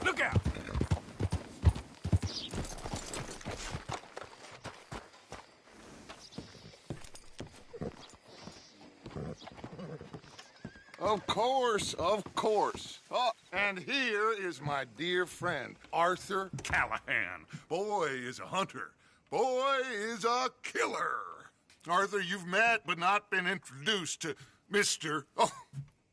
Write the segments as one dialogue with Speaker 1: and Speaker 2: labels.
Speaker 1: Look out!
Speaker 2: Of course, of course. Oh, and here is my dear friend, Arthur Callahan. Boy is a hunter. Boy is a killer. Arthur, you've met but not been introduced to Mr. Oh,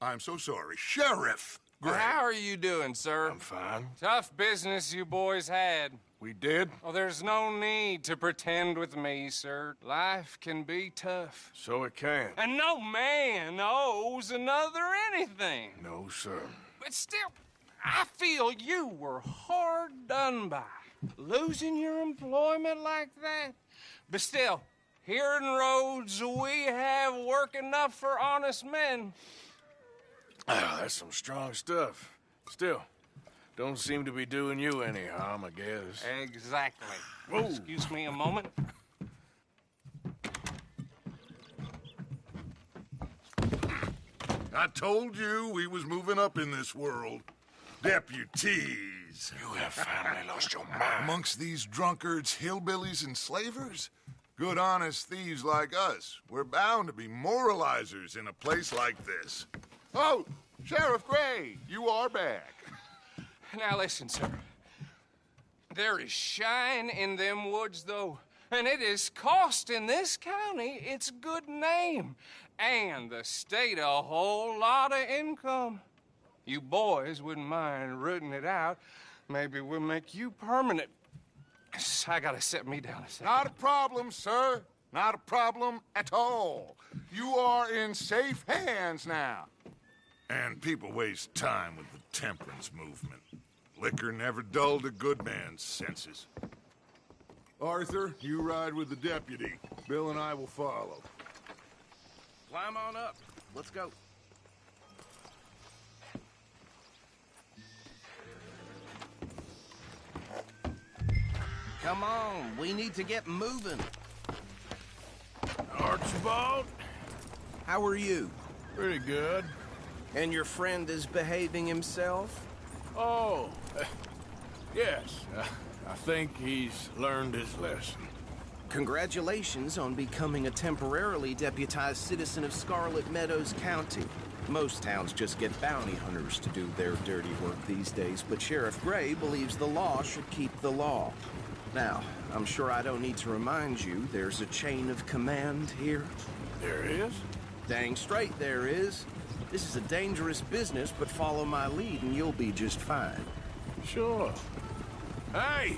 Speaker 2: I'm so sorry, Sheriff Gray.
Speaker 3: How are you doing, sir?
Speaker 1: I'm fine.
Speaker 3: Tough business you boys had.
Speaker 1: We did?
Speaker 3: Well, there's no need to pretend with me, sir. Life can be tough.
Speaker 1: So it can.
Speaker 3: And no man owes another anything.
Speaker 1: No, sir.
Speaker 3: But still, I feel you were hard done by. Losing your employment like that. But still, here in Rhodes, we have work enough for honest men.
Speaker 1: Ah, that's some strong stuff. Still, don't seem to be doing you any harm, I guess.
Speaker 3: Exactly.
Speaker 1: Whoa.
Speaker 3: Excuse me a moment.
Speaker 2: I told you we was moving up in this world. Deputies.
Speaker 1: You have finally lost your mind.
Speaker 2: Amongst these drunkards, hillbillies, and slavers? Good, honest thieves like us. We're bound to be moralizers in a place like this. Oh, Sheriff Gray, you are back.
Speaker 3: Now listen, sir. There is shine in them woods, though, and it is costing this county its good name and the state a whole lot of income. You boys wouldn't mind rooting it out. Maybe we'll make you permanent. I gotta sit me down a second.
Speaker 2: Not a problem, sir. Not a problem at all. You are in safe hands now. And people waste time with the temperance movement. Liquor never dulled a good man's senses. Arthur, you ride with the deputy. Bill and I will follow.
Speaker 4: Climb on up. Let's go. Come on, we need to get moving.
Speaker 1: Archibald?
Speaker 4: How are you?
Speaker 1: Pretty good.
Speaker 4: And your friend is behaving himself?
Speaker 1: Oh, yes. I think he's learned his lesson.
Speaker 4: Congratulations on becoming a temporarily deputized citizen of Scarlet Meadows County. Most towns just get bounty hunters to do their dirty work these days, but Sheriff Gray believes the law should keep the law. Now, I'm sure I don't need to remind you there's a chain of command here.
Speaker 1: There is?
Speaker 4: Dang straight there is. This is a dangerous business, but follow my lead and you'll be just fine.
Speaker 1: Sure. Hey!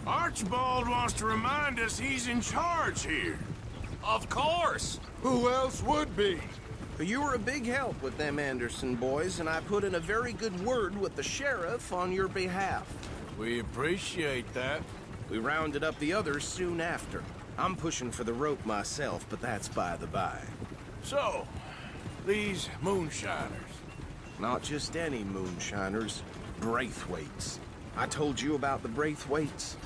Speaker 1: Archibald wants to remind us he's in charge here.
Speaker 3: Of course.
Speaker 2: Who else would be?
Speaker 4: You were a big help with them Anderson boys, and I put in a very good word with the sheriff on your behalf.
Speaker 1: We appreciate that.
Speaker 4: We rounded up the others soon after. I'm pushing for the rope myself, but that's by the by.
Speaker 1: So, these moonshiners.
Speaker 4: Not just any moonshiners, Braithwaites. I told you about the Braithwaites.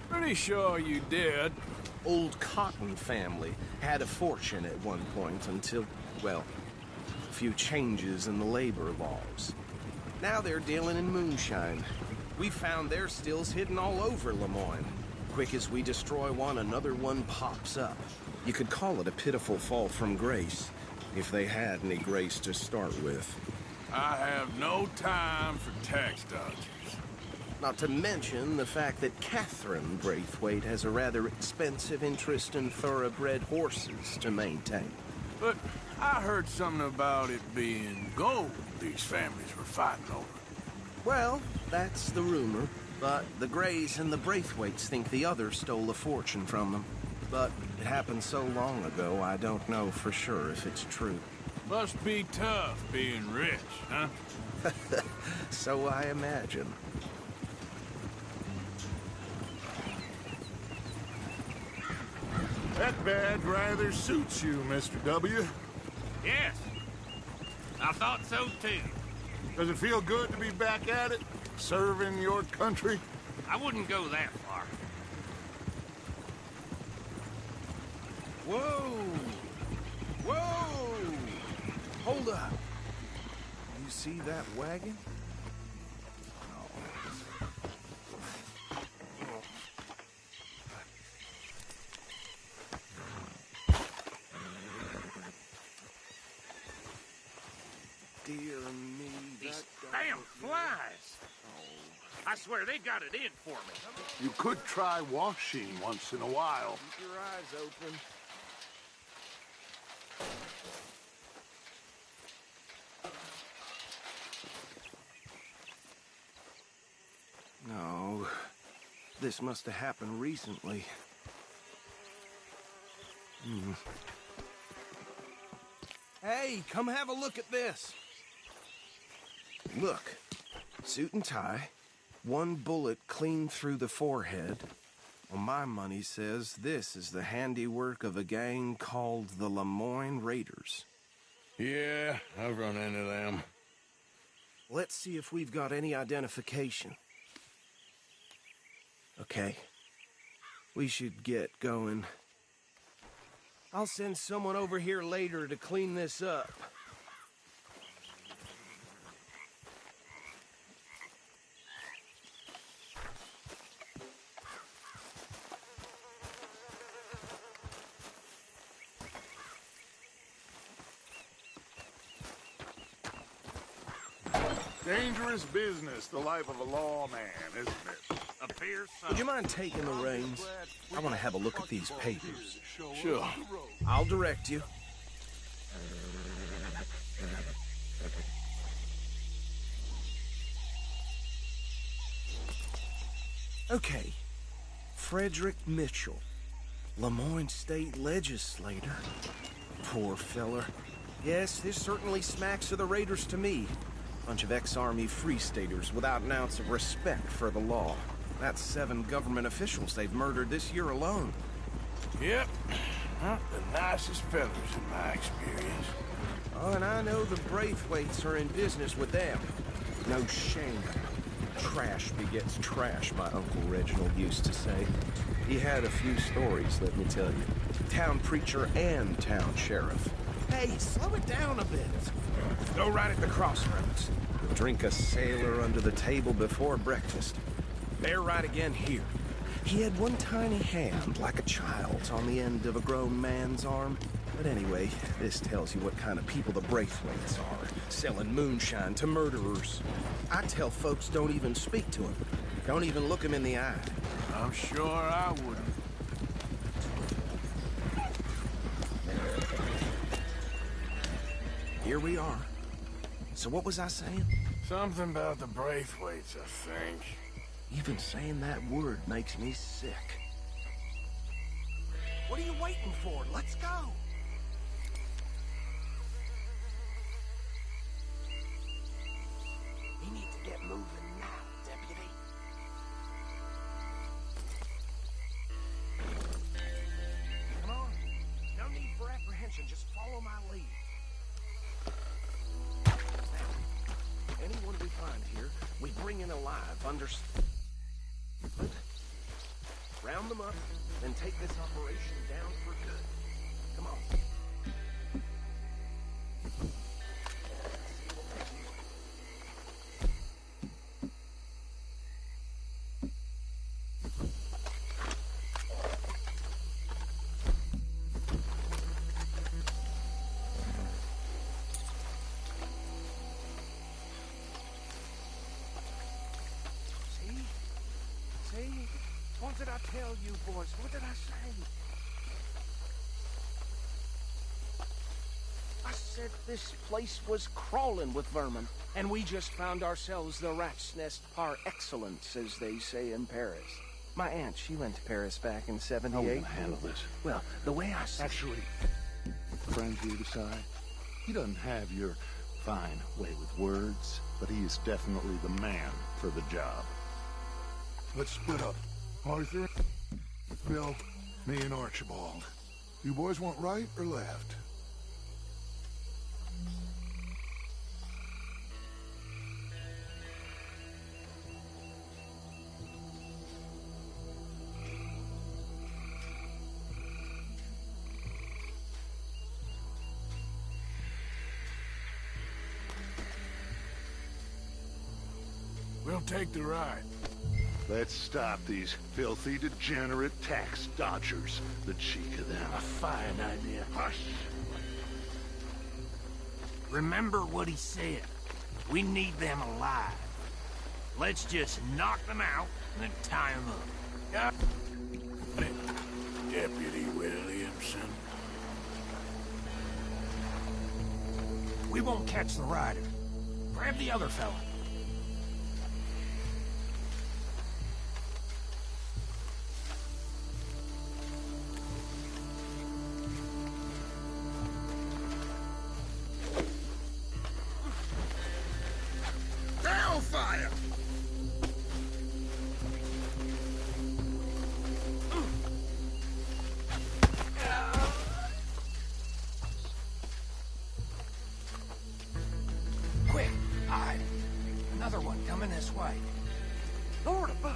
Speaker 1: Pretty sure you did.
Speaker 4: Old Cotton family had a fortune at one point until, well, a few changes in the labor laws. Now they're dealing in moonshine. We found their stills hidden all over Lemoyne. Quick as we destroy one, another one pops up. You could call it a pitiful fall from grace, if they had any grace to start with.
Speaker 1: I have no time for tax dodgers.
Speaker 4: Not to mention the fact that Catherine Braithwaite has a rather expensive interest in thoroughbred horses to maintain.
Speaker 1: But I heard something about it being gold these families were fighting over.
Speaker 4: Well, that's the rumor. But the Grays and the Braithwaites think the other stole a fortune from them. But it happened so long ago, I don't know for sure if it's true.
Speaker 5: Must be tough being rich, huh?
Speaker 4: So I imagine.
Speaker 2: That badge rather suits you, Mr. W.
Speaker 5: Yes. I thought so too.
Speaker 2: Does it feel good to be back at it? Serving your country?
Speaker 5: I wouldn't go that far.
Speaker 4: Whoa! Whoa! Hold up. You see that wagon? Dear me,
Speaker 5: These damn flies. I swear they got it in for me.
Speaker 2: You could try washing once in a while.
Speaker 4: Keep your eyes open. No, this must have happened recently. Hey, come have a look at this. Look, suit and tie, one bullet clean through the forehead. Well, my money says this is the handiwork of a gang called the Lemoyne Raiders.
Speaker 1: Yeah, I've run into them.
Speaker 4: Let's see if we've got any identification. Okay. We should get going. I'll send someone over here later to clean this up.
Speaker 2: Dangerous business, the life of a lawman, isn't it?
Speaker 5: Appears so.
Speaker 4: Would you mind taking the reins? I want to have a look at these papers.
Speaker 1: Sure.
Speaker 4: I'll direct you. Okay. Frederick Mitchell, Lemoyne State Legislator. Poor feller. Yes, this certainly smacks of the Raiders to me. Bunch of ex-Army Free Staters without an ounce of respect for the law. That's 7 government officials they've murdered this year alone.
Speaker 1: Yep. Not the nicest fellas in my experience.
Speaker 4: Oh, and I know the Braithwaites are in business with them. No shame. Trash begets trash, my Uncle Reginald used to say. He had a few stories, let me tell you. Town preacher and town sheriff. Hey, slow it down a bit. Go right at the crossroads. Drink a sailor under the table before breakfast. Bear right again here. He had one tiny hand, like a child's, on the end of a grown man's arm. But anyway, this tells you what kind of people the Braithwaites are, selling moonshine to murderers. I tell folks don't even speak to him. Don't even look him in the eye.
Speaker 1: I'm sure I wouldn't.
Speaker 4: Here we are. So what was I saying?
Speaker 1: Something about the Braithwaites, I think.
Speaker 4: Even saying that word makes me sick. What are you waiting for? Let's go! We need to get moving now, Deputy. Come on. No need for apprehension. Just follow my lead. Now, anyone we find here, we bring in alive, understand? Round them up, then take this operation down for good. Come on. See? What did I tell you, boys? What did I say? I said this place was crawling with vermin, and we just found ourselves the rat's nest par excellence, as they say in Paris. My aunt, she went to Paris back in '78.
Speaker 1: How are we gonna handle this?
Speaker 4: Well, the way I said...
Speaker 2: Actually, friends, you decide. He doesn't have your fine way with words, but he is definitely the man for the job. Let's split up. Arthur, Bill, me and Archibald. You boys want right or left?
Speaker 1: We'll take the ride.
Speaker 2: Let's stop these filthy, degenerate tax dodgers. The cheek of them.
Speaker 5: A fine idea.
Speaker 2: Hush!
Speaker 5: Remember what he said. We need them alive. Let's just knock them out and then tie them up.
Speaker 1: Deputy Williamson.
Speaker 5: We won't catch the rider. Grab the other fella.
Speaker 2: Fire!
Speaker 5: Quick, hide. Another one coming this way. Lord above.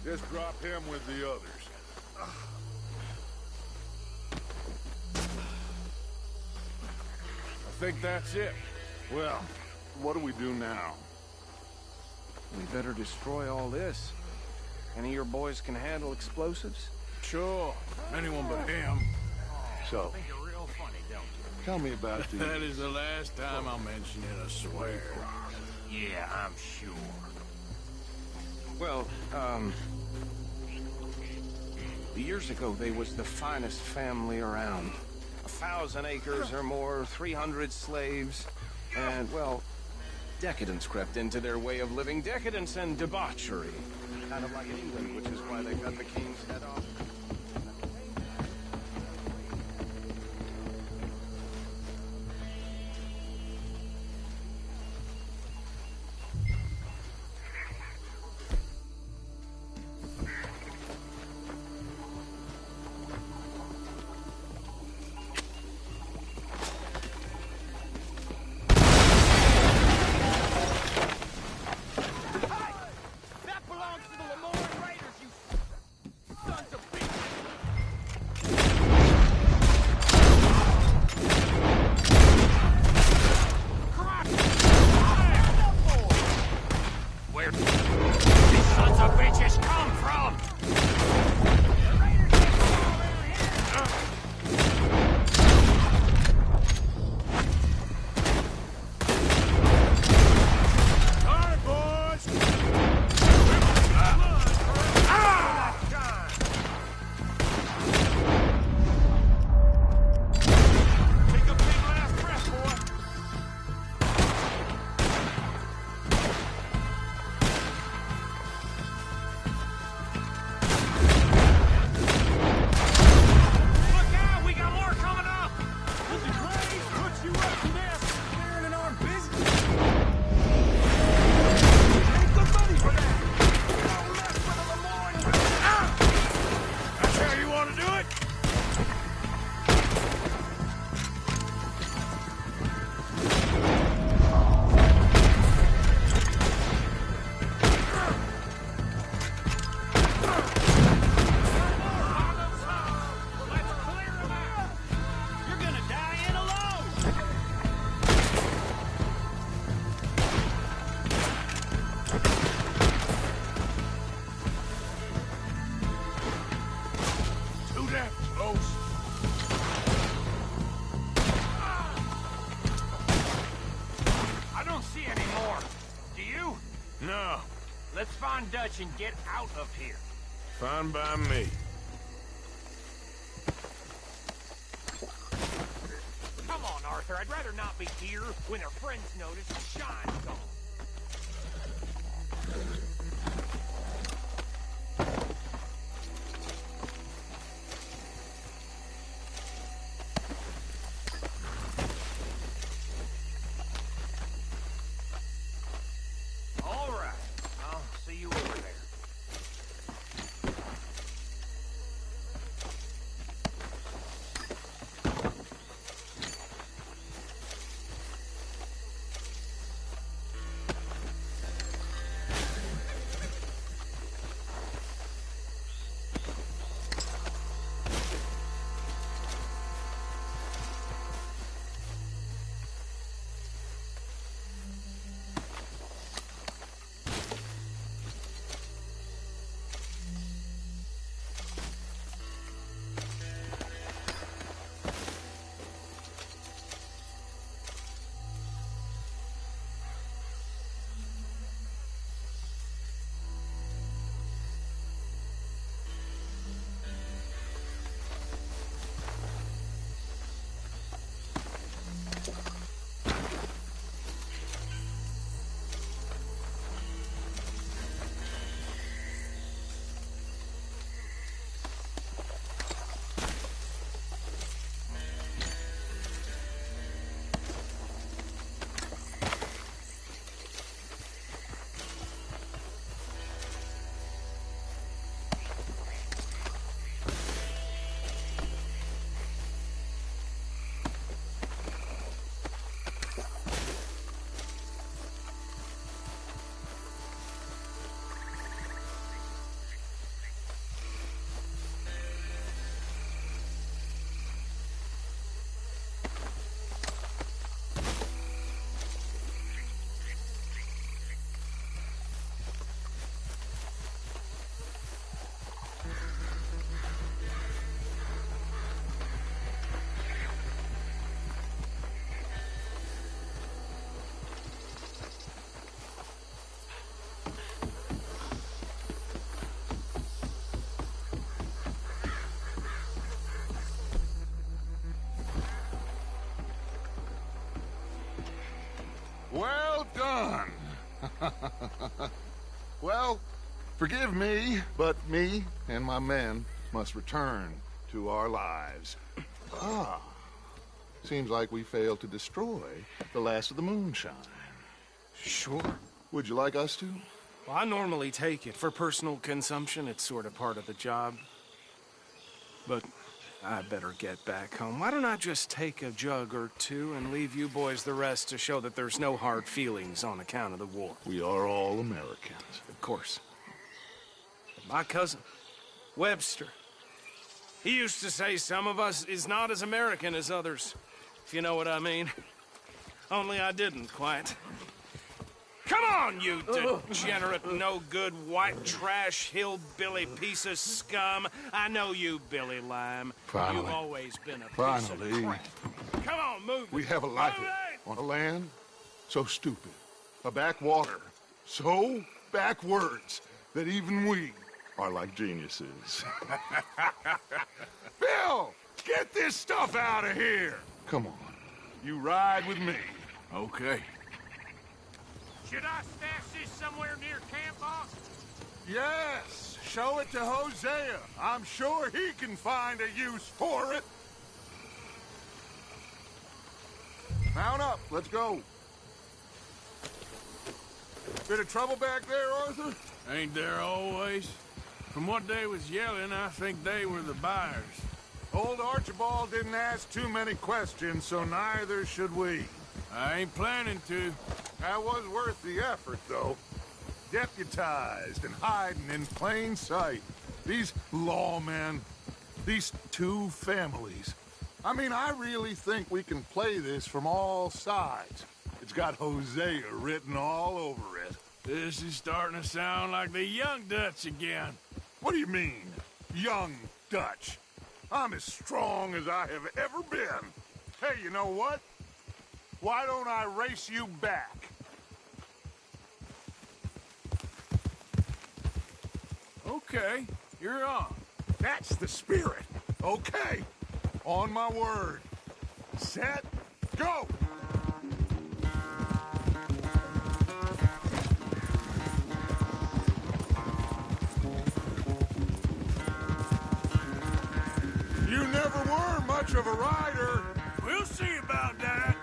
Speaker 2: Just drop him with the others.
Speaker 1: I think that's it.
Speaker 2: Well, what do we do now?
Speaker 4: We better destroy all this. Any of your boys can handle explosives?
Speaker 1: Sure. Anyone but him.
Speaker 2: So,
Speaker 5: Think you're real funny, don't you?
Speaker 2: tell me about the...
Speaker 1: That is the last time I'll mention it, I swear.
Speaker 5: Yeah, I'm sure.
Speaker 4: Well, years ago, they was the finest family around. 1,000 acres or more, 300 slaves, and, well, decadence crept into their way of living. Decadence and debauchery. Kind of like in England, which is why they cut the king's head off.
Speaker 5: That belongs to the Lemoyne Raiders, you sons of bitches! Dutch and get out of here.
Speaker 1: Fine by me.
Speaker 5: Come on, Arthur. I'd rather not be here when their friends notice the shine's gone. All right. I'll see you over there.
Speaker 2: Well done. Well, forgive me, but me and my men must return to our lives. Ah, seems like we failed to destroy the last of the moonshine.
Speaker 4: Sure.
Speaker 2: Would you like us to?
Speaker 4: Well, I normally take it for personal consumption. It's sort of part of the job. But I better get back home. Why don't I just take a jug or two and leave you boys the rest to show that there's no hard feelings on account of the war?
Speaker 2: We are all Americans.
Speaker 4: Of course. My cousin, Webster, he used to say some of us is not as American as others, if you know what I mean. Only I didn't quite. Come on, you degenerate, no-good, white trash, hillbilly piece of scum. I know you, Billy Lime.
Speaker 2: Finally.
Speaker 4: You've always been a piece
Speaker 2: Finally.
Speaker 4: of crap. Come on, move
Speaker 2: We
Speaker 4: it.
Speaker 2: have a life
Speaker 4: Move it!
Speaker 2: on a land so stupid, a backwater so backwards that even we are like geniuses. Bill, get this stuff out of here. Come on, you ride with me.
Speaker 1: Okay.
Speaker 5: Should I stash this somewhere near camp, boss?
Speaker 2: Yes, show it to Hosea. I'm sure he can find a use for it. Mount up, let's go. Bit of trouble back there, Arthur?
Speaker 1: Ain't there always? From what they was yelling, I think they were the buyers.
Speaker 2: Old Archibald didn't ask too many questions, so neither should we.
Speaker 1: I ain't planning to.
Speaker 2: That was worth the effort, though. Deputized and hiding in plain sight. These lawmen, these two families. I mean, I really think we can play this from all sides. It's got Hosea written all over it.
Speaker 1: This is starting to sound like the young Dutch again.
Speaker 2: What do you mean, young Dutch? I'm as strong as I have ever been. Hey, you know what? Why don't I race you back?
Speaker 1: Okay, you're on.
Speaker 2: That's the spirit. Okay. On my word. Set, go! You never were much of a rider.
Speaker 1: We'll see about that.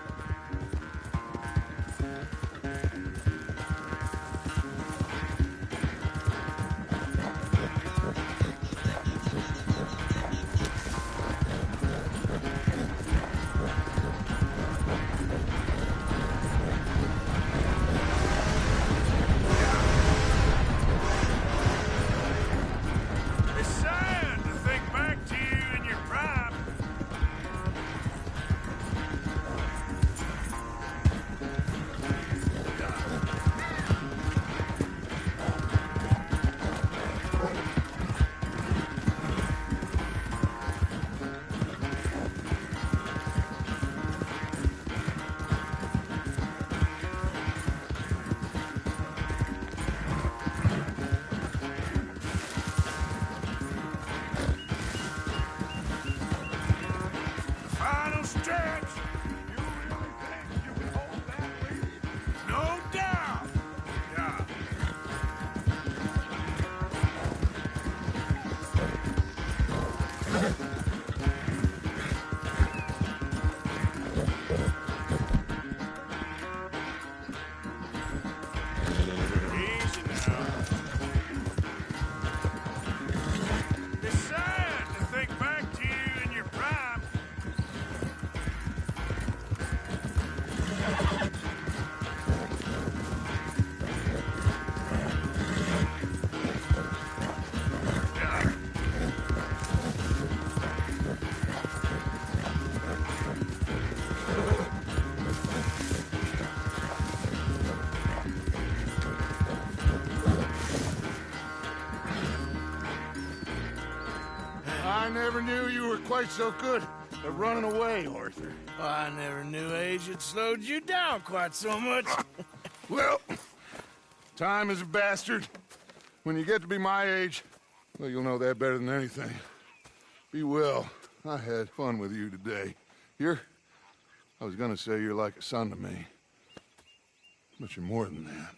Speaker 1: It's sad to think back to you in your prime. Final stretch.
Speaker 2: You really think you can hold that lead?
Speaker 1: No doubt. Yeah. Easy now. It's sad to think back to you in your prime.
Speaker 2: I never knew you were quite so good at running away, Arthur.
Speaker 1: I never knew age had slowed you down quite so much.
Speaker 2: Well, time is a bastard. When you get to be my age, well, you'll know that better than anything. Be well. I had fun with you today. I was gonna say you're like a son to me. But you're more than that.